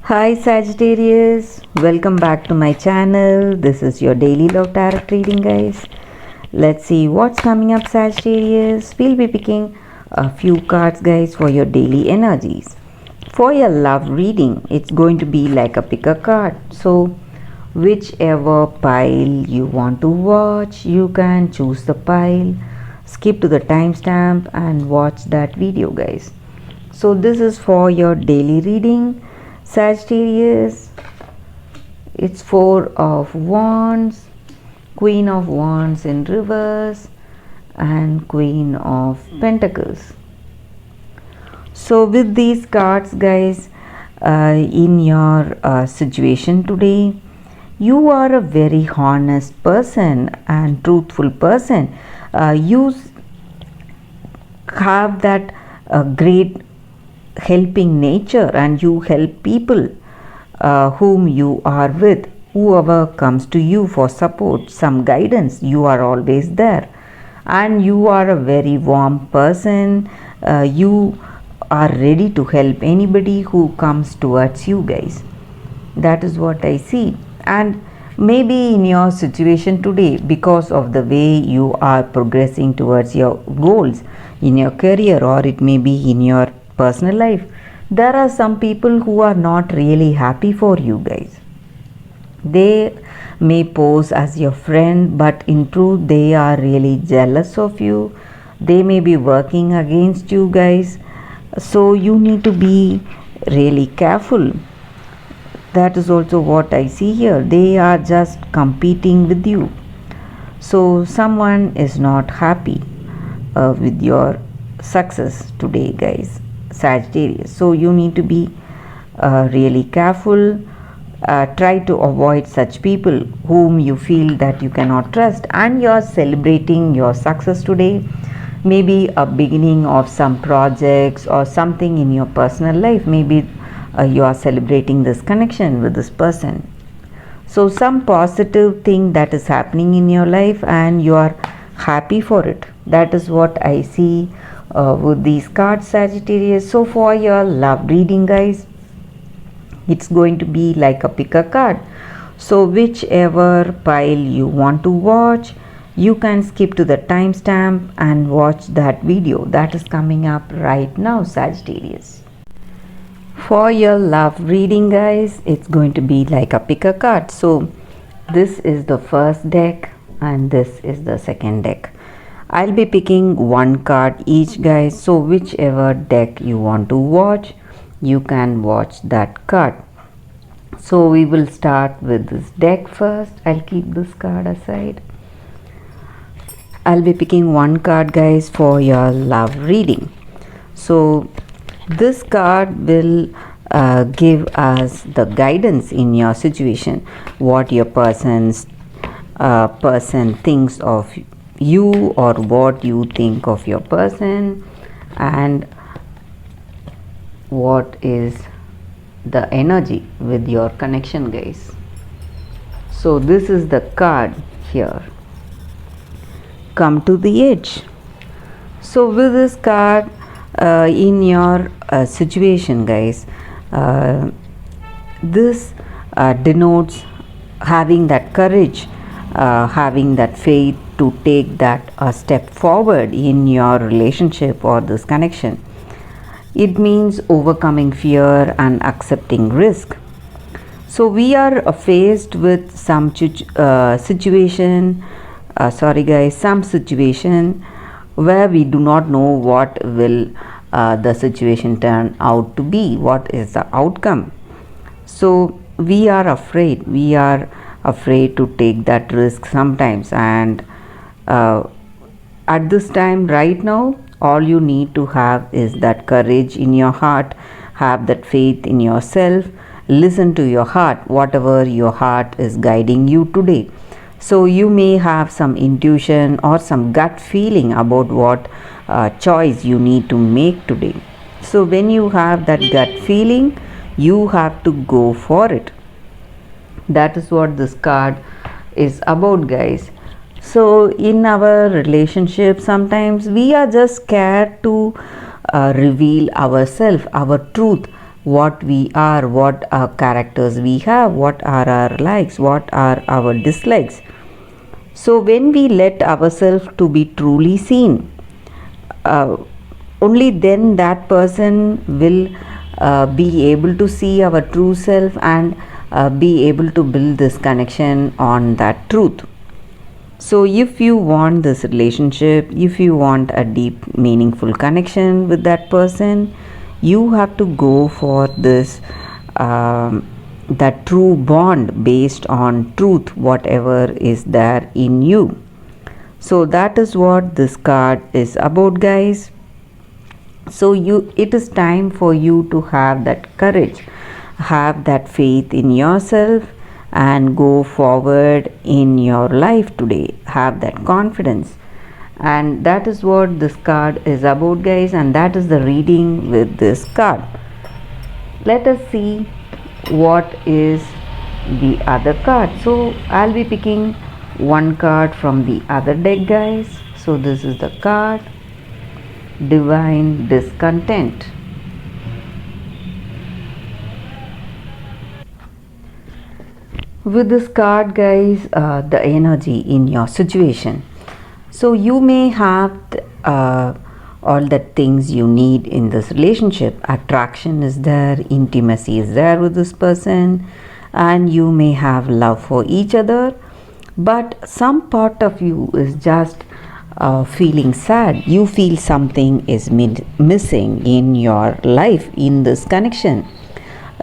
Hi Sagittarius, welcome back to my channel. This is your daily love tarot reading, guys. Let's see what's coming up, Sagittarius. We'll be picking a few cards, guys, for your daily energies. For your love reading, it's going to be like a pick a card. So, whichever pile you want to watch, you can choose the pile, skip to the timestamp, and watch that video, guys. So, this is for your daily reading. Sagittarius, it's Four of Wands, Queen of Wands in reverse, and Queen of Pentacles. So with these cards, guys, in your situation today, you are a very honest person and truthful person. You have that great helping nature, and you help people whom you are with. Whoever comes to you for support, some guidance, you are always there. And you are a very warm person. You are ready to help anybody who comes towards you, guys. That is what I see. And maybe in your situation today, because of the way you are progressing towards your goals in your career, or it may be in your personal life, there are some people who are not really happy for you, guys. They may pose as your friend, but in truth they are really jealous of you. They may be working against you, guys. So you need to be really careful. That is also what I see here. They are just competing with you. So someone is not happy with your success today, guys. Sagittarius. So you need to be really careful. Try to avoid such people whom you feel that you cannot trust, and you are celebrating your success today. Maybe a beginning of some projects or something in your personal life. Maybe you are celebrating this connection with this person. So some positive thing that is happening in your life, and you are happy for it. That is what I see with these cards, Sagittarius. So for your love reading, guys, it's going to be like a pick a card. So whichever pile you want to watch, you can skip to the timestamp and watch that video that is coming up right now, Sagittarius. For your love reading, guys, it's going to be like a pick a card. So this is the first deck and this is the second deck. I'll be picking one card each, guys. So whichever deck you want to watch, you can watch that card. So we will start with this deck first. I'll keep this card aside. I'll be picking one card, guys, for your love reading. So this card will give us the guidance in your situation, what your person thinks of you, or what you think of your person, and what is the energy with your connection, guys. So this is the card here, come to the edge. So with this card in your situation, guys, this denotes having that courage, having that faith to take that step forward in your relationship or this connection. It means overcoming fear and accepting risk. So we are faced with some situation, some situation where we do not know what will the situation turn out to be, what is the outcome. So we are afraid to take that risk sometimes, and at this time right now, all you need to have is that courage in your heart. Have that faith in yourself. Listen to your heart, whatever your heart is guiding you today. So you may have some intuition or some gut feeling about what choice you need to make today. So when you have that gut feeling, you have to go for it. That is what this card is about, guys. So in our relationship, sometimes we are just scared to reveal ourselves, our truth, what we are, what our characters we have, what are our likes, what are our dislikes. So when we let ourselves to be truly seen, uh, only then that person will be able to see our true self and be able to build this connection on that truth. So if you want this relationship, if you want a deep meaningful connection with that person, you have to go for this that true bond based on truth, whatever is there in you. So that is what this card is about, guys. So it is time for you to have that courage, have that faith in yourself, and go forward in your life today. Have that confidence. And that is what this card is about, guys, and that is the reading with this card. Let us see what is the other card. So I'll be picking one card from the other deck, guys. So this is the card, Divine Discontent. With this card, guys, the energy in your situation. So you may have all the things you need in this relationship. Attraction is there, intimacy is there with this person, and you may have love for each other, but some part of you is just feeling sad. You feel something is missing in your life in this connection.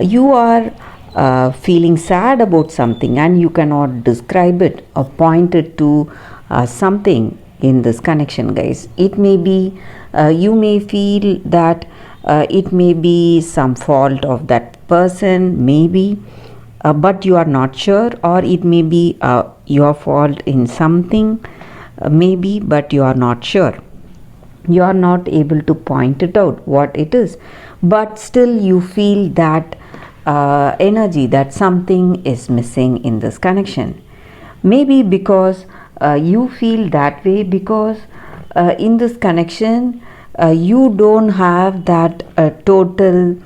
You are feeling sad about something and you cannot describe it or point it to something in this connection, guys. It may be you may feel that it may be some fault of that person, maybe, but you are not sure, or it may be your fault in something, maybe, but you are not sure. You are not able to point it out what it is, but still you feel that energy that something is missing in this connection. Maybe because you feel that way because in this connection you don't have that total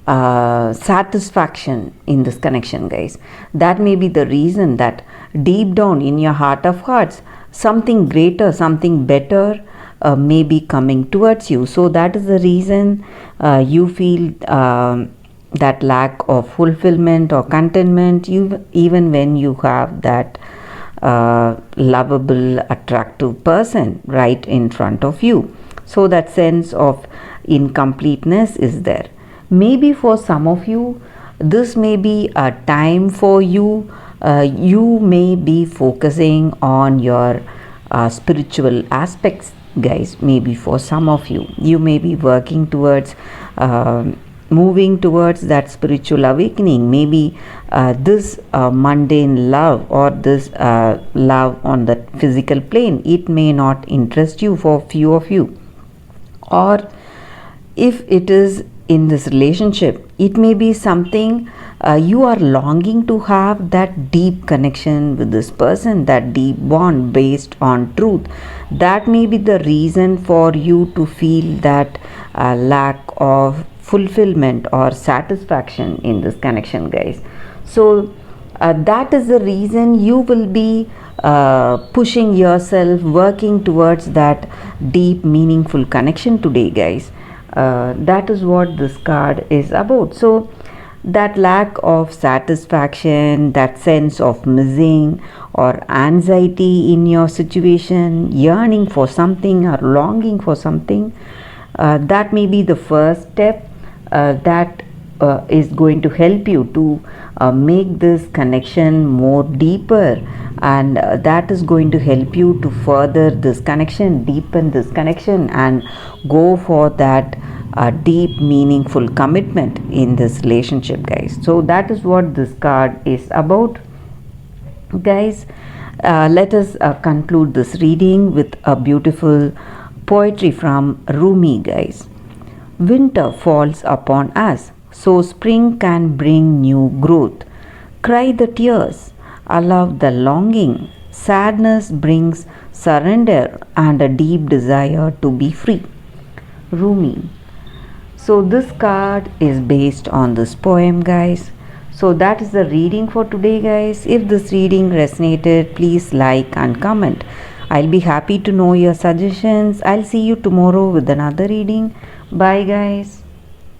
satisfaction in this connection, guys. That may be the reason that deep down in your heart of hearts something greater, something better may be coming towards you. So that is the reason you feel that lack of fulfillment or contentment, even when you have that lovable, attractive person right in front of you. So that sense of incompleteness is there. Maybe for some of you, this may be a time for you. You may be focusing on your spiritual aspects, guys. Maybe for some of you, you may be working towards moving towards that spiritual awakening. Maybe this mundane love or this love on the physical plane, it may not interest you for few of you. Or if it is in this relationship, it may be something you are longing to have that deep connection with this person, that deep bond based on truth. That may be the reason for you to feel that lack of fulfillment or satisfaction in this connection, guys. So that is the reason you will be pushing yourself, working towards that deep meaningful connection today, guys. That is what this card is about. So that lack of satisfaction, that sense of missing or anxiety in your situation, yearning for something or longing for something, that may be the first step that is going to help you to make this connection more deeper, and that is going to help you to further this connection, deepen this connection, and go for that deep meaningful commitment in this relationship, guys. So that is what this card is about, guys. Let us conclude this reading with a beautiful poetry from Rumi, guys. Winter falls upon us, so spring can bring new growth. Cry the tears, allow the longing. Sadness brings surrender and a deep desire to be free. Rumi. So this card is based on this poem, guys. So that is the reading for today, guys. If this reading resonated, please like and comment. I'll be happy to know your suggestions. I'll see you tomorrow with another reading. Bye, guys.